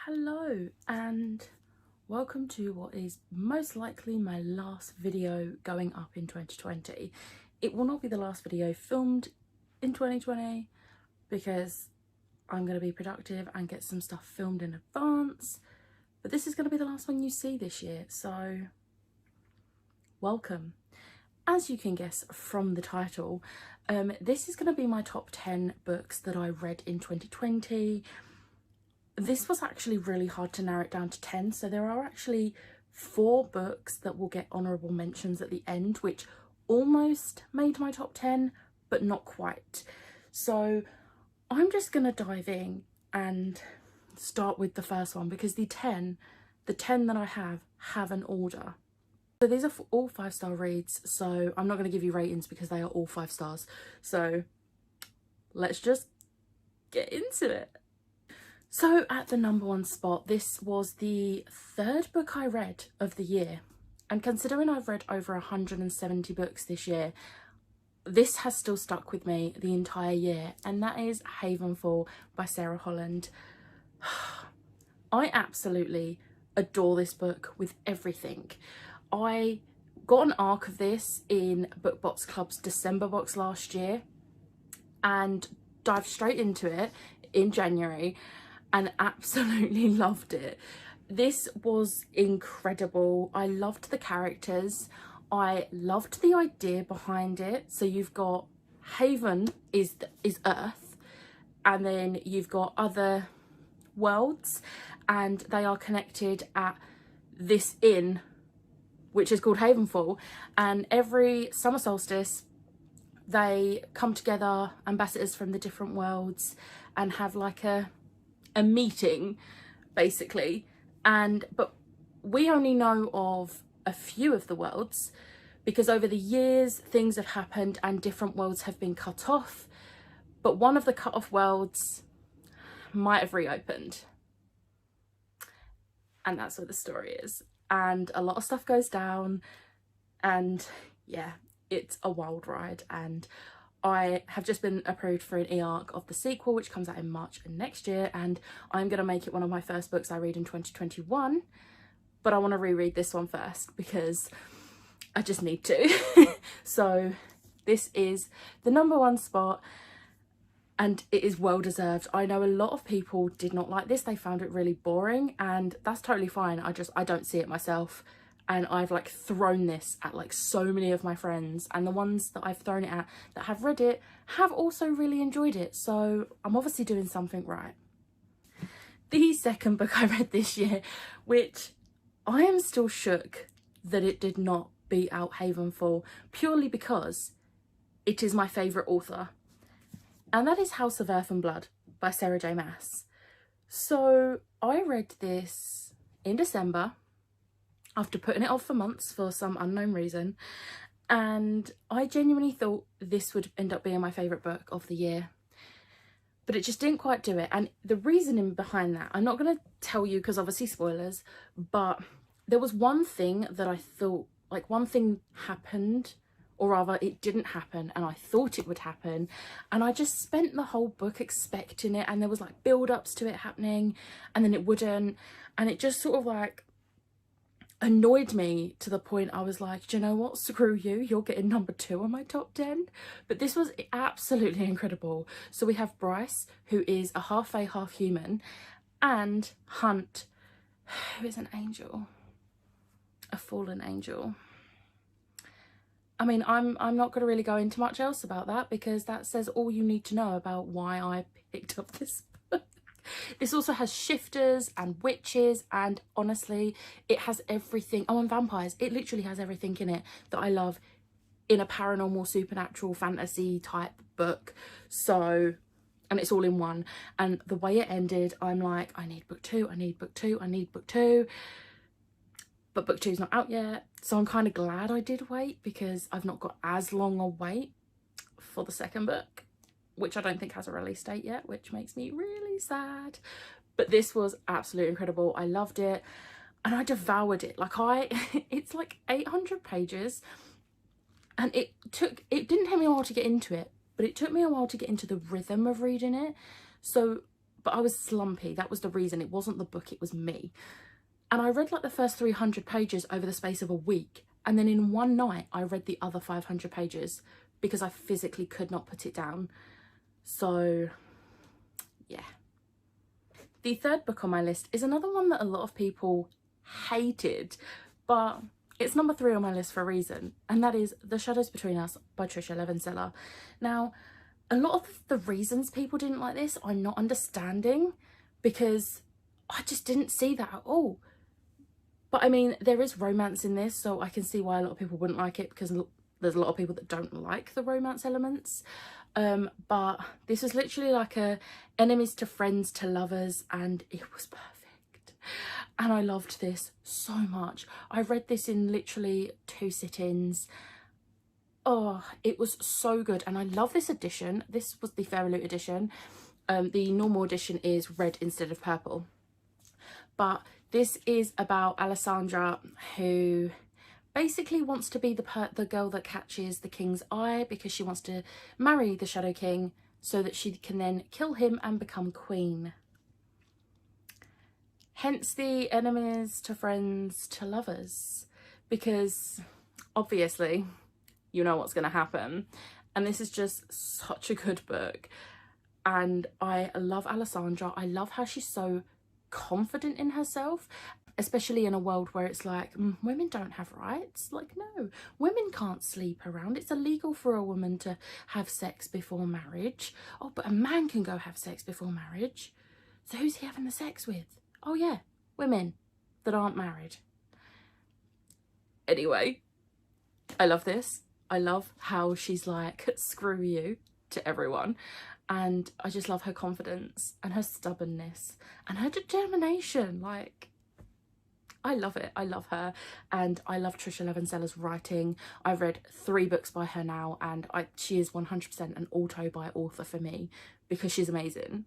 Hello and welcome to what is most likely my last video going up in 2020. It will not be the last video filmed in 2020 because I'm going to be productive and get some stuff filmed in advance, but this is going to be the last one you see this year, so welcome. As you can guess from the title, this is going to be my top 10 books that I read in 2020. This was actually really hard to narrow it down to 10, so there are actually 4 books that will get honourable mentions at the end, which almost made my top 10 but not quite. So I'm just going to dive in and start with the first one because the 10 that I have an order. So these are all 5-star reads, so I'm not going to give you ratings because they are all 5 stars. So let's just get into it. So at the number 1 spot, this was the 3rd book I read of the year. And considering I've read over 170 books this year, this has still stuck with me the entire year. And that is Havenfall by Sarah Holland. I absolutely adore this book with everything. I got an arc of this in Book Box Club's December box last year and dived straight into it in January and absolutely loved it. This was incredible. I loved the characters. I loved the idea behind it. So you've got Haven is Earth, and then you've got other worlds, and they are connected at this inn, which is called Havenfall. And every summer solstice, they come together, ambassadors from the different worlds, and have like a meeting basically. But we only know of a few of the worlds because over the years things have happened and different worlds have been cut off, but one of the cut off worlds might have reopened, and that's where the story is. And a lot of stuff goes down, and yeah, it's a wild ride. And I have just been approved for an e-arc of the sequel, which comes out in March next year, and I'm going to make it one of my first books I read in 2021, but I want to reread this one first because I just need to. So this is the number 1 spot, and it is well deserved. I know a lot of people did not like this. They found it really boring, and that's totally fine. I don't see it myself. And I've like thrown this at like so many of my friends, and the ones that I've thrown it at that have read it have also really enjoyed it. So I'm obviously doing something right. The second book I read this year, which I am still shook that it did not beat out Havenfall, purely because it is my favourite author. And that is House of Earth and Blood by Sarah J Maas. So I read this in December, after putting it off for months for some unknown reason, and I genuinely thought this would end up being my favourite book of the year, but it just didn't quite do it. And the reasoning behind that, I'm not going to tell you because obviously spoilers, but there was one thing that I thought, like one thing happened, or rather it didn't happen, and I thought it would happen, and I just spent the whole book expecting it, and there was like build-ups to it happening and then it wouldn't, and it just sort of like annoyed me to the point I was like, do you know what, screw you, you're getting number 2 on my top 10. But this was absolutely incredible. So we have Bryce, who is a half fae, half human, and Hunt, who is an angel, a fallen angel. I mean, I'm not going to really go into much else about that because that says all you need to know about why I picked up this book. This also has shifters and witches, and honestly it has everything. Oh, and vampires. It literally has everything in it that I love in a paranormal, supernatural, fantasy type book. So, and it's all in one. And the way it ended, I'm like, I need book 2, I need book 2, I need book 2. But book 2's not out yet, so I'm kind of glad I did wait because I've not got as long a wait for the second book, which I don't think has a release date yet, which makes me really sad. But this was absolutely incredible. I loved it and I devoured it. Like it's like 800 pages, and it didn't take me a while to get into it, but it took me a while to get into the rhythm of reading it. So but I was slumpy. That was the reason. It wasn't the book, it was me. And I read like the first 300 pages over the space of a week. And then in one night, I read the other 500 pages because I physically could not put it down. So, yeah. The third book on my list is another one that a lot of people hated, but it's number 3 on my list for a reason. And that is The Shadows Between Us by Tricia Levenseller. Now, a lot of the reasons people didn't like this, I'm not understanding, because I just didn't see that at all. But I mean, there is romance in this, so I can see why a lot of people wouldn't like it, because there's a lot of people that don't like the romance elements. But this was literally like a enemies to friends to lovers, and it was perfect. And I loved this so much. I read this in literally 2 sit-ins. Oh, it was so good. And I love this edition. This was the Fairyloot edition. The normal edition is red instead of purple. But this is about Alessandra, who basically wants to be the girl that catches the king's eye, because she wants to marry the Shadow King so that she can then kill him and become queen. Hence the enemies to friends to lovers, because obviously you know what's going to happen. And this is just such a good book. And I love Alessandra. I love how she's so confident in herself, especially in a world where it's like, women don't have rights. Like, no, women can't sleep around. It's illegal for a woman to have sex before marriage. Oh, but a man can go have sex before marriage. So who's he having the sex with? Oh yeah, women that aren't married. Anyway, I love this. I love how she's like, screw you to everyone. And I just love her confidence and her stubbornness and her determination. Like, I love it. I love her. And I love Tricia Levenseller's writing. I've read 3 books by her now, and she is 100% an auto-buy author for me, because she's amazing.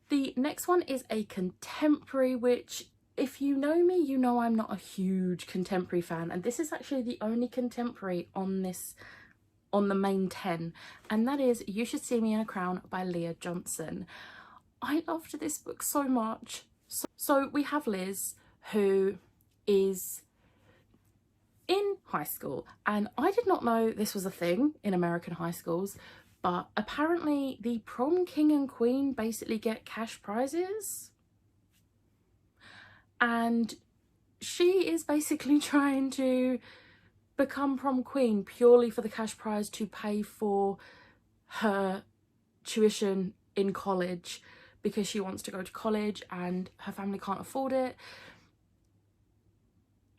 The next one is a contemporary, which, if you know me, you know I'm not a huge contemporary fan. And this is actually the only contemporary on the main 10, and that is You Should See Me in a Crown by Leah Johnson. I loved this book so much. So we have Liz, who is in high school, and I did not know this was a thing in American high schools, but apparently the prom king and queen basically get cash prizes, and she is basically trying to become prom queen purely for the cash prize to pay for her tuition in college, because she wants to go to college and her family can't afford it.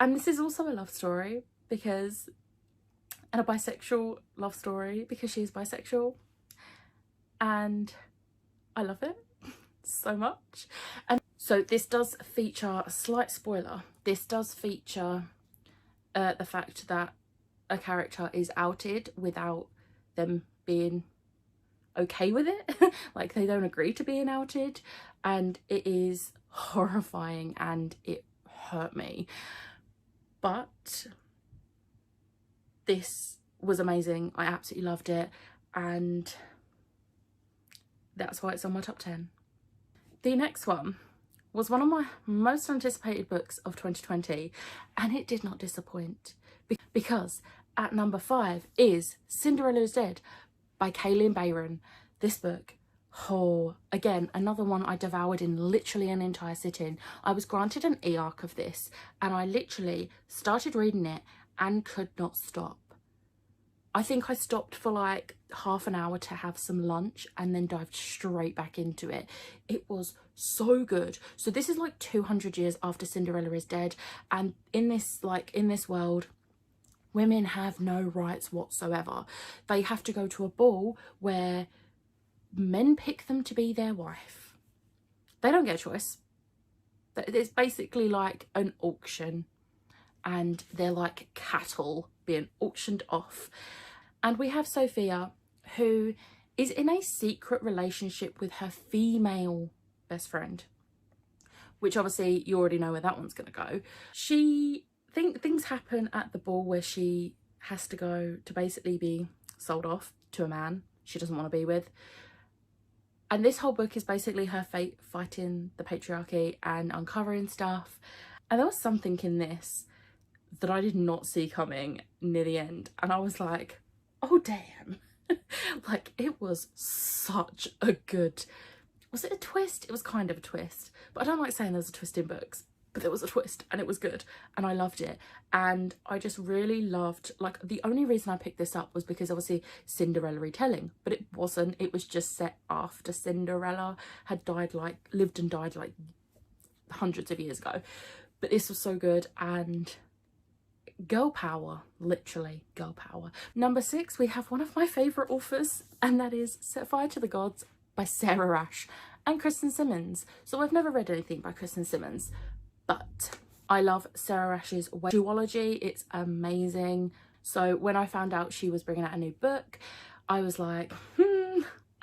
And this is also a love story, and a bisexual love story, because she is bisexual, and I love it so much. And so this does feature a slight spoiler. This does feature the fact that a character is outed without them being okay with it. Like, they don't agree to being outed, and it is horrifying and it hurt me. But this was amazing. I absolutely loved it, and that's why it's on my top 10. The next one was one of my most anticipated books of 2020, and it did not disappoint, because at number 5 is Cinderella is Dead by Kalynn Bayron. This book, oh, again, another one I devoured in literally an entire sitting. I was granted an e-arc of this, and I literally started reading it and could not stop. I think I stopped for like half an hour to have some lunch and then dived straight back into it. It was so good. So this is like 200 years after Cinderella is dead, and in this world, women have no rights whatsoever. They have to go to a ball where men pick them to be their wife. They don't get a choice. It's basically like an auction, and they're like cattle being auctioned off. And we have Sophia, who is in a secret relationship with her female best friend, which obviously you already know where that one's going to go. Things happen at the ball where she has to go to basically be sold off to a man she doesn't want to be with. And this whole book is basically her fighting the patriarchy and uncovering stuff. And there was something in this that I did not see coming near the end. And I was like, oh damn. Like, it was such a good... Was it a twist? It was kind of a twist. But I don't like saying there's a twist in books. But there was a twist and it was good. And I loved it. And I just really loved... Like, the only reason I picked this up was because obviously Cinderella retelling. But it wasn't. It was just set after Cinderella had died, like... Lived and died, like, hundreds of years ago. But this was so good. And... girl power, literally girl power. Number 6, we have one of my favourite authors, and that is Set Fire to the Gods by Sarah Ashe and Kristen Simmons. So I've never read anything by Kristen Simmons, but I love Sarah Ashe's duology. It's amazing. So when I found out she was bringing out a new book, I was like,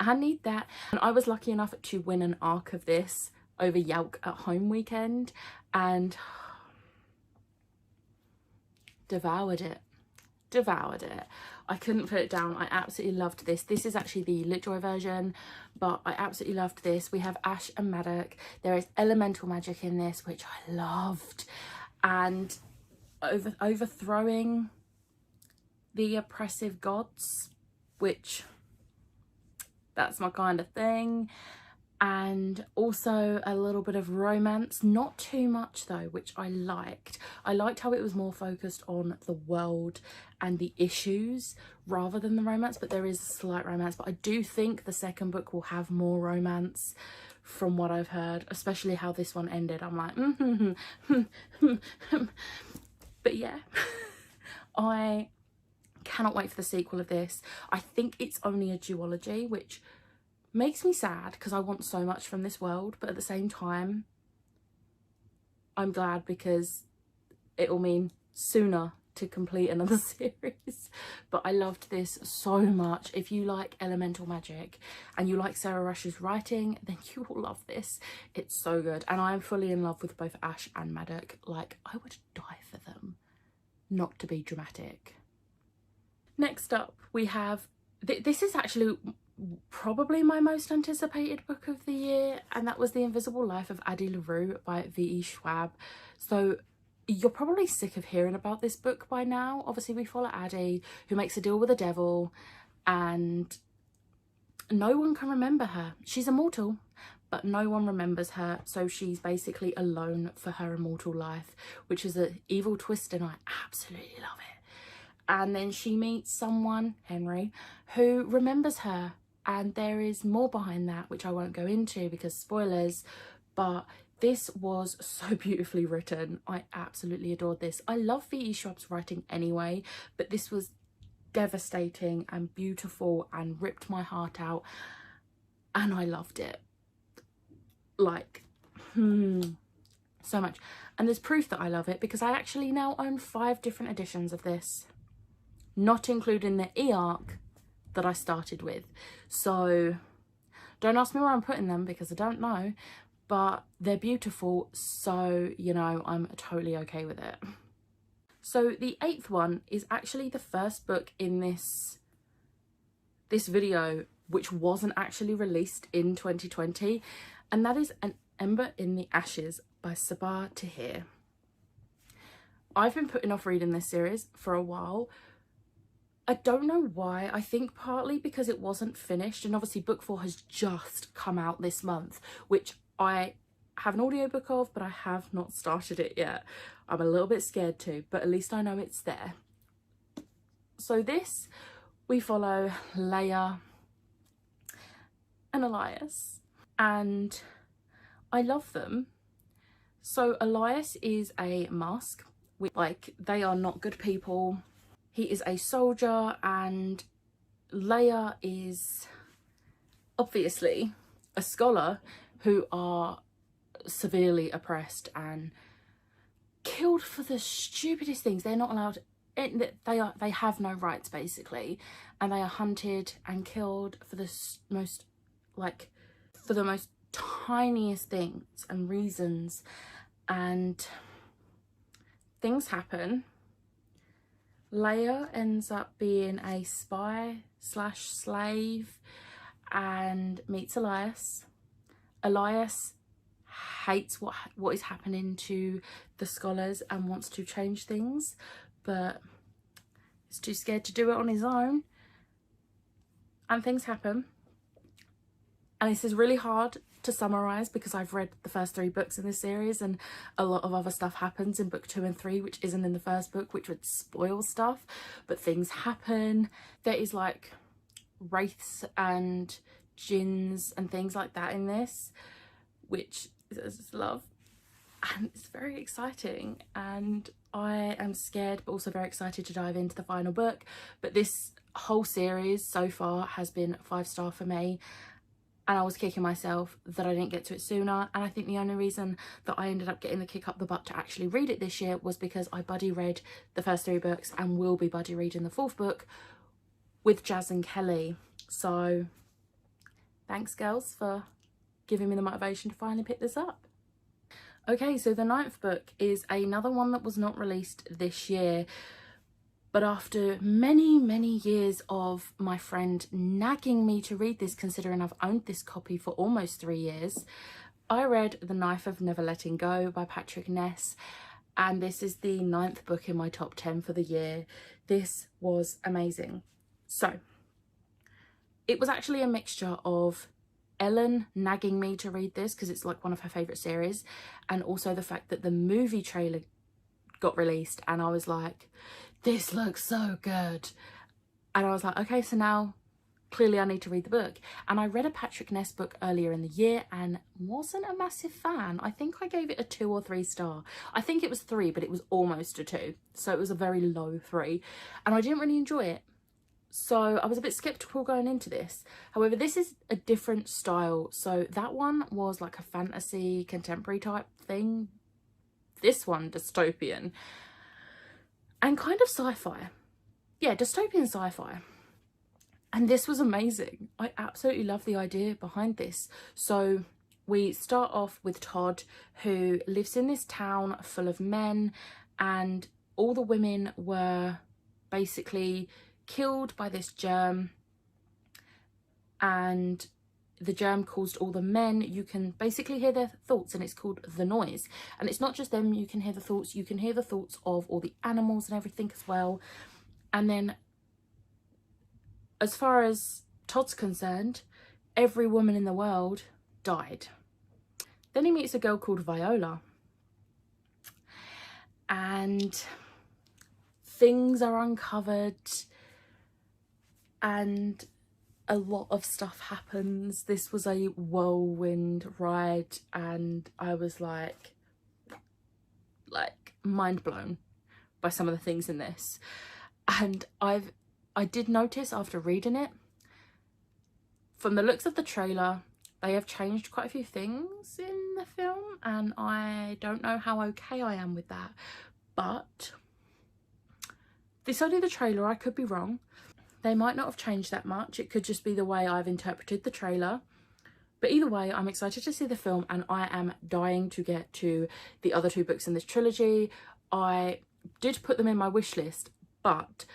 I need that. And I was lucky enough to win an ARC of this over Yelk at Home weekend, and devoured it. I couldn't put it down. I absolutely loved this. This is actually the Litjoy version, but I absolutely loved this. We have Ashe and Madoc. There is elemental magic in this, which I loved, and overthrowing the oppressive gods, which that's my kind of thing. And also a little bit of romance, not too much though, which I liked. I liked how it was more focused on the world and the issues rather than the romance, but there is a slight romance. But I do think the second book will have more romance from what I've heard, especially how this one ended. I'm like, But yeah, I cannot wait for the sequel of this. I think it's only a duology, which makes me sad because I want so much from this world, but at the same time I'm glad because it will mean sooner to complete another series. But I loved this so much. If you like elemental magic and you like Sarah Ashe's writing, then you will love this. It's so good, and I am fully in love with both Ashe and Madoc. Like, I would die for them, not to be dramatic. Next up we have this is actually probably my most anticipated book of the year, and that was The Invisible Life of Addie LaRue by V.E. Schwab. So you're probably sick of hearing about this book by now. Obviously we follow Addie, who makes a deal with the devil, and no one can remember her. She's immortal, but no one remembers her, so she's basically alone for her immortal life, which is an evil twist, and I absolutely love it. And then she meets someone, Henry, who remembers her, and there is more behind that, which I won't go into because spoilers, but this was so beautifully written. I absolutely adored this. I love V.E. Schwab's writing anyway, but this was devastating and beautiful and ripped my heart out, and I loved it. Like, so much. And there's proof that I love it because I actually now own 5 different editions of this, not including the e-arc that I started with. So don't ask me where I'm putting them because I don't know, but they're beautiful, so you know, I'm totally okay with it. So the 8th one is actually the first book in this video which wasn't actually released in 2020, and that is An Ember in the Ashes by Sabaa Tahir. I've been putting off reading this series for a while. I don't know why. I think partly because it wasn't finished, and obviously book 4 has just come out this month, which I have an audiobook of, but I have not started it yet. I'm a little bit scared to, but at least I know it's there. So this, we follow Leia and Elias, and I love them. So Elias is a mask. Like, they are not good people. He is a soldier, and Leia is obviously a scholar who are severely oppressed and killed for the stupidest things. They're not allowed, they have no rights basically, and they are hunted and killed for the most, like, for the most tiniest things and reasons, and things happen. Leia ends up being a spy / slave, and meets Elias. Elias hates what is happening to the scholars and wants to change things, but is too scared to do it on his own, and things happen. And this is really hard to summarize because I've read the first 3 books in this series, and a lot of other stuff happens in book 2 and 3 which isn't in the first book, which would spoil stuff, but things happen. There is like wraiths and jinns and things like that in this, which I just love, and it's very exciting, and I am scared but also very excited to dive into the final book. But this whole series so far has been 5-star for me, and I was kicking myself that I didn't get to it sooner. And I think the only reason that I ended up getting the kick up the butt to actually read it this year was because I buddy read the first 3 books and will be buddy reading the 4th book with Jazz and Kelly. So thanks girls for giving me the motivation to finally pick this up. Okay, so the 9th book is another one that was not released this year, but after many years of my friend nagging me to read this, considering I've owned this copy for almost 3 years, I read The Knife of Never Letting Go by Patrick Ness, and this is the 9th book in my top 10 for the year. This was amazing. So it was actually a mixture of Ellen nagging me to read this because it's like one of her favourite series, and also the fact that the movie trailer got released and I was like, this looks so good, and I was like, okay, so now clearly I need to read the book. And I read a Patrick Ness book earlier in the year and wasn't a massive fan. I think I gave it a 2 or 3 star. I think it was 3, but it was almost a 2, so it was a very low 3, and I didn't really enjoy it. So I was a bit skeptical going into this. However, this is a different style. So that one was like a fantasy contemporary type thing. This one, dystopian and kind of sci-fi. Yeah, dystopian sci-fi. And this was amazing. I absolutely love the idea behind this. So we start off with Todd, who lives in this town full of men, and all the women were basically killed by this germ, and the germ caused all the men, you can basically hear their thoughts, and it's called The Noise. And it's not just them you can hear the thoughts, you can hear the thoughts of all the animals and everything as well. And then as far as Todd's concerned, every woman in the world died. Then he meets a girl called Viola, and things are uncovered and a lot of stuff happens. This was a whirlwind ride, and I was like mind blown by some of the things in this. And I did notice after reading it, from the looks of the trailer, they have changed quite a few things in the film, and I don't know how okay I am with that. But this is only the trailer, I could be wrong. They might not have changed that much. It could just be the way I've interpreted the trailer. But either way, I'm excited to see the film, and I am dying to get to the other 2 books in this trilogy. I did put them in my wish list, but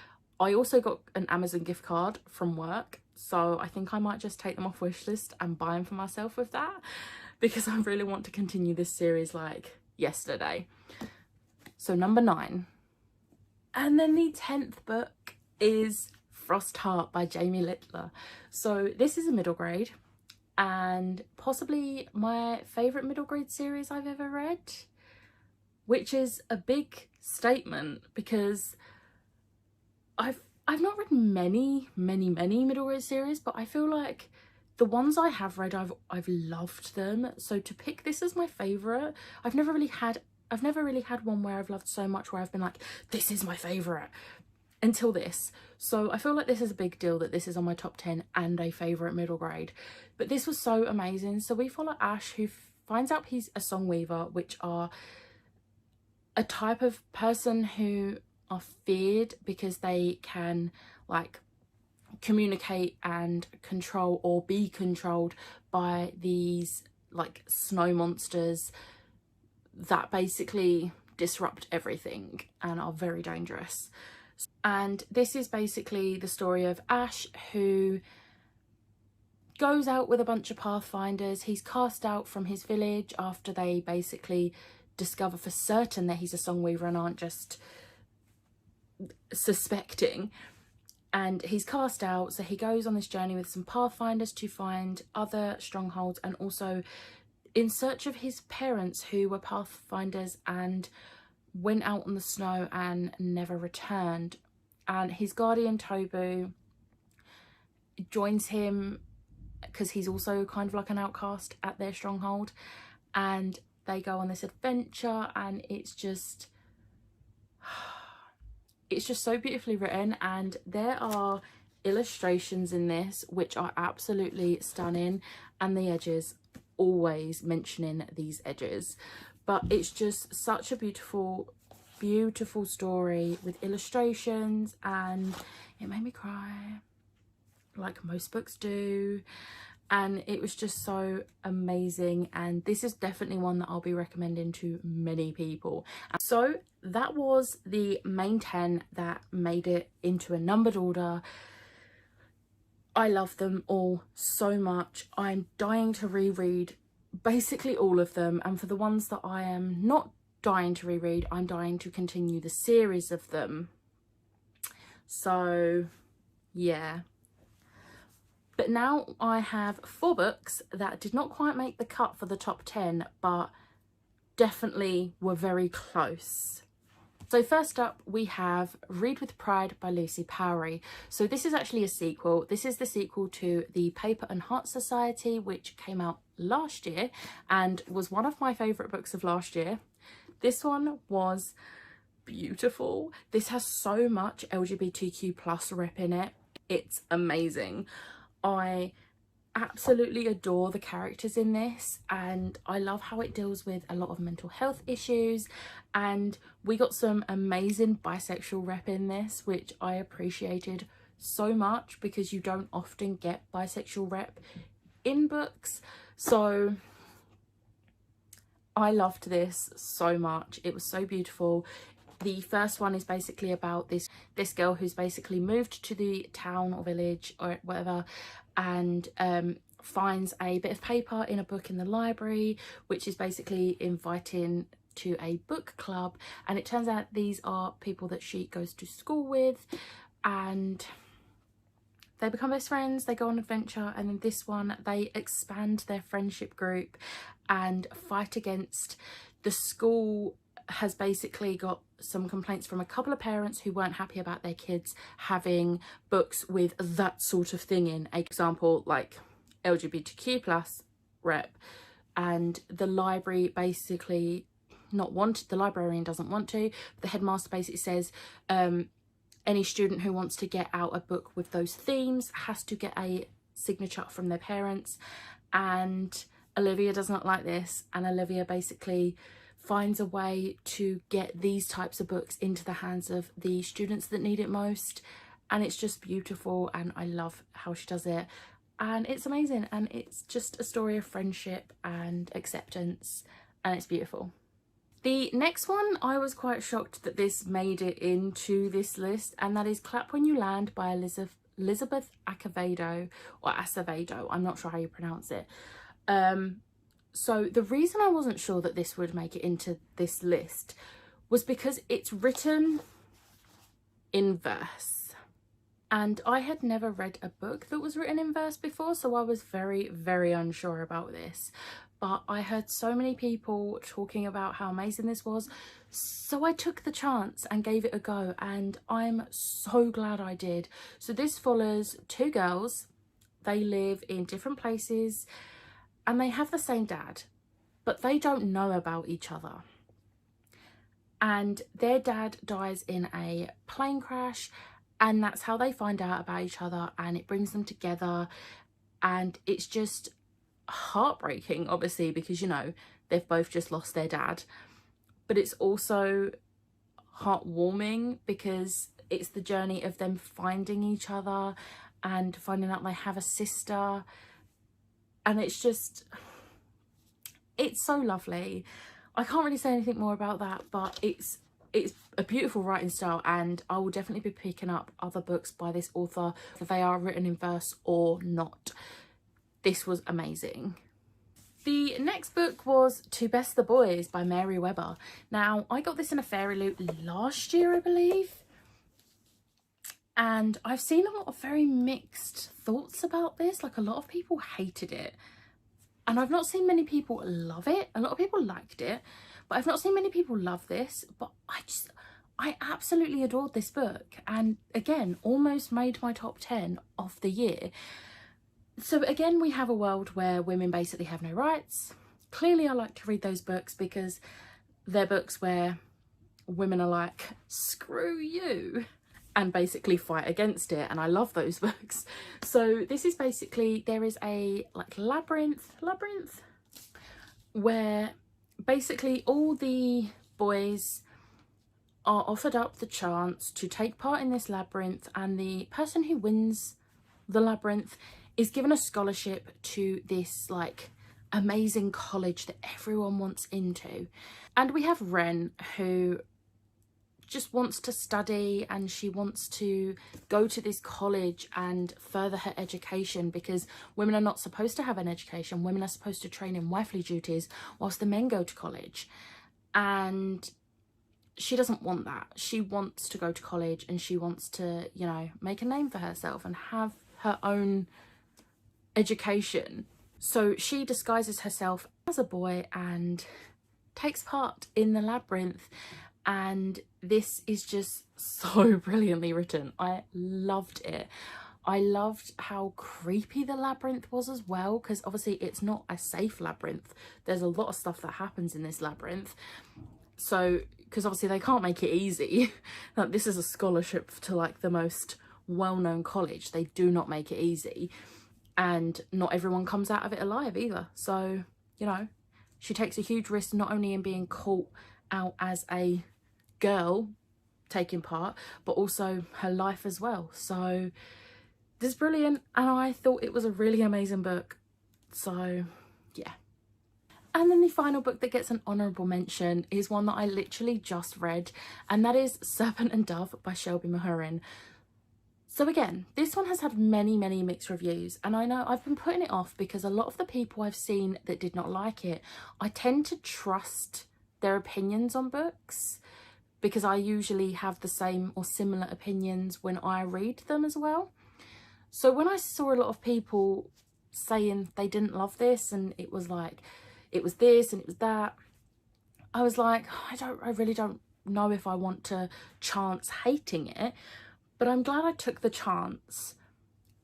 I also got an Amazon gift card from work, so I think I might just take them off wish list and buy them for myself with that, because I really want to continue this series like yesterday. So number 9. And then the 10th book is Frost Heart by Jamie Littler. So this is a middle grade, and possibly my favourite middle grade series I've ever read, which is a big statement because I've not read many middle grade series, but I feel like the ones I have read, I've loved them. So to pick this as my favourite, I've never really had one where I've loved so much where I've been like, this is my favourite, until this. So I feel like this is a big deal that this is on my top 10 and a favourite middle grade. But this was so amazing. So we follow Ash, who finds out he's a song weaver, which are a type of person who are feared because they can like communicate and control or be controlled by these like snow monsters that basically disrupt everything and are very dangerous. And this is basically the story of Ash, who goes out with a bunch of Pathfinders. He's cast out from his village after they basically discover for certain that he's a Songweaver and aren't just suspecting. And he's cast out, so he goes on this journey with some Pathfinders to find other strongholds, and also in search of his parents who were Pathfinders and went out on the snow and never returned. And his guardian Tobu joins him because he's also kind of like an outcast at their stronghold, and they go on this adventure, and it's just so beautifully written. And there are illustrations in this which are absolutely stunning, and the edges, always mentioning these edges, but it's just such a beautiful story with illustrations, and it made me cry like most books do, and it was just so amazing. And this is definitely one that I'll be recommending to many people. So that was the main 10 that made it into a numbered order. I love them all so much. I'm dying to reread basically all of them, and for the ones that I am not dying to reread, I'm dying to continue the series of them. So yeah. But now I have 4 books that did not quite make the cut for the top 10, but definitely were very close. So first up we have Read with Pride by Lucy Powery. So this is actually a sequel. This is the sequel to the Paper and Heart Society, which came out last year and was one of my favourite books of last year. This one was beautiful. This has so much LGBTQ+ rep in it. It's amazing. I absolutely adore the characters in this, and I love how it deals with a lot of mental health issues, and we got some amazing bisexual rep in this, which I appreciated so much because you don't often get bisexual rep in books. So I loved this so much. It was so beautiful. The first one is basically about this girl who's basically moved to the town or village or whatever, and finds a bit of paper in a book in the library, which is basically inviting to a book club. And it turns out these are people that she goes to school with, and they become best friends, they go on adventure, and in this one they expand their friendship group and fight against the school. Has basically got some complaints from a couple of parents who weren't happy about their kids having books with that sort of thing in, example like LGBTQ+ rep, and the library basically the librarian doesn't want to, but the headmaster basically says any student who wants to get out a book with those themes has to get a signature from their parents. And Olivia does not like this, and Olivia basically finds a way to get these types of books into the hands of the students that need it most, and it's just beautiful, and I love how she does it, and it's amazing, and it's just a story of friendship and acceptance, and it's beautiful. The next one, I was quite shocked that this made it into this list, and that is Clap When You Land by Elizabeth Acevedo, or Acevedo, I'm not sure how you pronounce it. So the reason I wasn't sure that this would make it into this list was because it's written in verse. And I had never read a book that was written in verse before, so I was very, very unsure about this. But I heard so many people talking about how amazing this was, so I took the chance and gave it a go, and I'm so glad I did. So this follows 2 girls. They live in different places, and they have the same dad, but they don't know about each other. And their dad dies in a plane crash, and that's how they find out about each other, and it brings them together. And it's just heartbreaking, obviously, because, you know, they've both just lost their dad. But it's also heartwarming because it's the journey of them finding each other and finding out they have a sister. And it's just, it's so lovely. I can't really say anything more about that, but it's a beautiful writing style, and I will definitely be picking up other books by this author, whether they are written in verse or not. this was amazing. The next book was To Best the Boys by Mary Webber. Now, I got this in a Fairy Loot last year, I believe. And I've seen a lot of very mixed thoughts about this. Like, a lot of people hated it. And I've not seen many people love it. A lot of people liked it. But I've not seen many people love this. But I absolutely adored this book. And again, almost made my top 10 of the year. So again, we have a world where women basically have no rights. Clearly, I like to read those books because they're books where women are like, screw you, and basically fight against it. And I love those books. So this is basically, there is a like labyrinth, where basically all the boys are offered up the chance to take part in this labyrinth, and the person who wins the labyrinth is given a scholarship to this like amazing college that everyone wants into. And we have Ren, who just wants to study, and she wants to go to this college and further her education, because women are not supposed to have an education. Women are supposed to train in wifely duties whilst the men go to college. And she doesn't want that. She wants to go to college, and she wants to, you know, make a name for herself and have her own education. So she disguises herself as a boy and takes part in the labyrinth, and this is just so brilliantly written. I loved it. I loved how creepy the labyrinth was as well, because obviously it's not a safe labyrinth. There's a lot of stuff that happens in this labyrinth. So, because obviously they can't make it easy. Like, this is a scholarship to like the most well-known college. They do not make it easy. And not everyone comes out of it alive either. So, you know, she takes a huge risk, not only in being caught out as a girl taking part, but also her life as well. So this is brilliant, and I thought it was a really amazing book. So yeah. And then the final book that gets an honourable mention is one that I literally just read, and that is Serpent and Dove by Shelby Mahurin. So again, this one has had many mixed reviews, and I know I've been putting it off because a lot of the people I've seen that did not like it, I tend to trust their opinions on books because I usually have the same or similar opinions when I read them as well. So when I saw a lot of people saying they didn't love this, and it was like, it was this and it was that, I was like, I really don't know if I want to chance hating it. But I'm glad I took the chance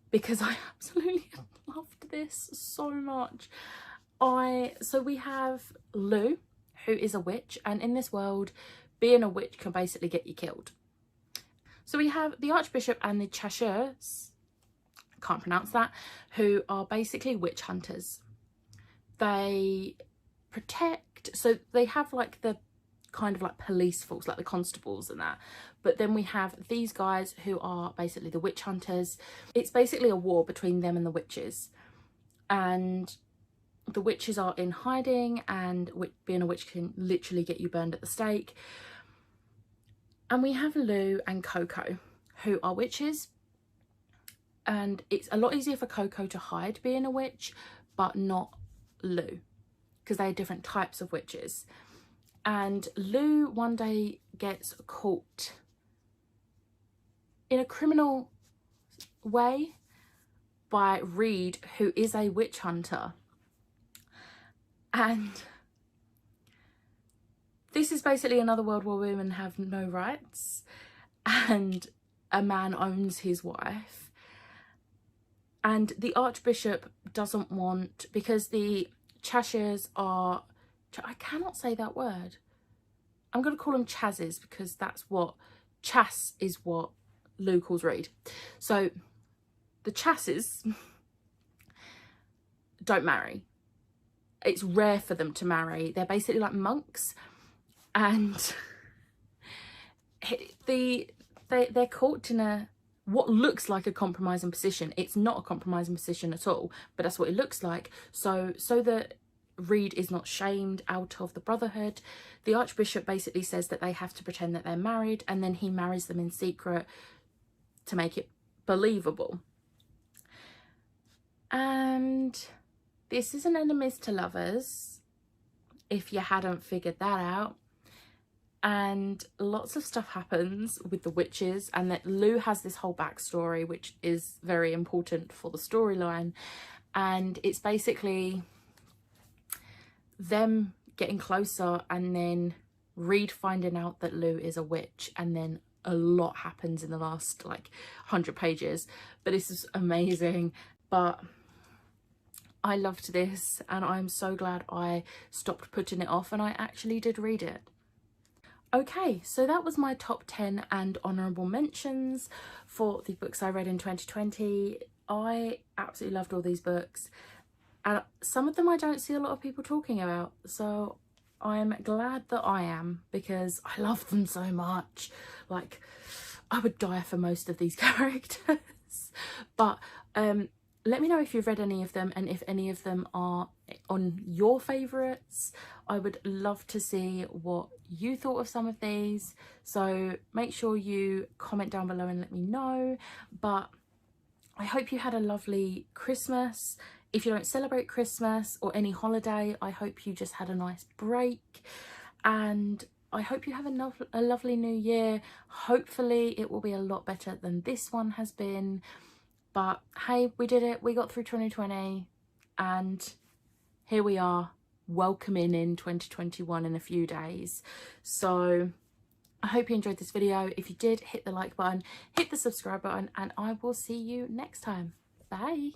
because I absolutely loved this so much. So we have Lou, who is a witch, and in this world, being a witch can basically get you killed. So we have the Archbishop and the Chashers, can't pronounce that, who are basically witch hunters. They protect, so they have like the kind of like police force, like the constables and that, but then we have these guys who are basically the witch hunters. It's basically a war between them and the witches, and the witches are in hiding, and being a witch can literally get you burned at the stake. And we have Lou and Coco, who are witches, and it's a lot easier for Coco to hide being a witch, but not Lou, because they are different types of witches. And Lou one day gets caught in a criminal way by Reed, who is a witch hunter. And this is basically another world where women have no rights, and a man owns his wife. And the Archbishop doesn't want, because the Chashers are, I cannot say that word. I'm going to call them Chazes because that's what, Chas is what Lou calls Reed. So the Chasses don't marry. It's rare for them to marry. They're basically like monks, and they're caught in a what looks like a compromising position. It's not a compromising position at all, but that's what it looks like. So that Reed is not shamed out of the Brotherhood, the Archbishop basically says that they have to pretend that they're married, and then he marries them in secret to make it believable. And this is an enemies to lovers, if you hadn't figured that out. And lots of stuff happens with the witches, and that Lou has this whole backstory which is very important for the storyline, and it's basically them getting closer and then Reed finding out that Lou is a witch, and then a lot happens in the last like 100 pages. But this is amazing. But I loved this, and I'm so glad I stopped putting it off and I actually did read it. Okay, so that was my top 10 and honourable mentions for the books I read in 2020. I absolutely loved all these books, and some of them I don't see a lot of people talking about, so I'm glad that I am, because I love them so much. Like, I would die for most of these characters. But let me know if you've read any of them and if any of them are on your favourites. I would love to see what you thought of some of these, so make sure you comment down below and let me know. But I hope you had a lovely Christmas. If you don't celebrate Christmas or any holiday, I hope you just had a nice break, and I hope you have a lovely new year. Hopefully it will be a lot better than this one has been. But hey, we did it. We got through 2020, and here we are, welcoming in 2021 in a few days. So I hope you enjoyed this video. If you did, hit the like button, hit the subscribe button, and I will see you next time. Bye.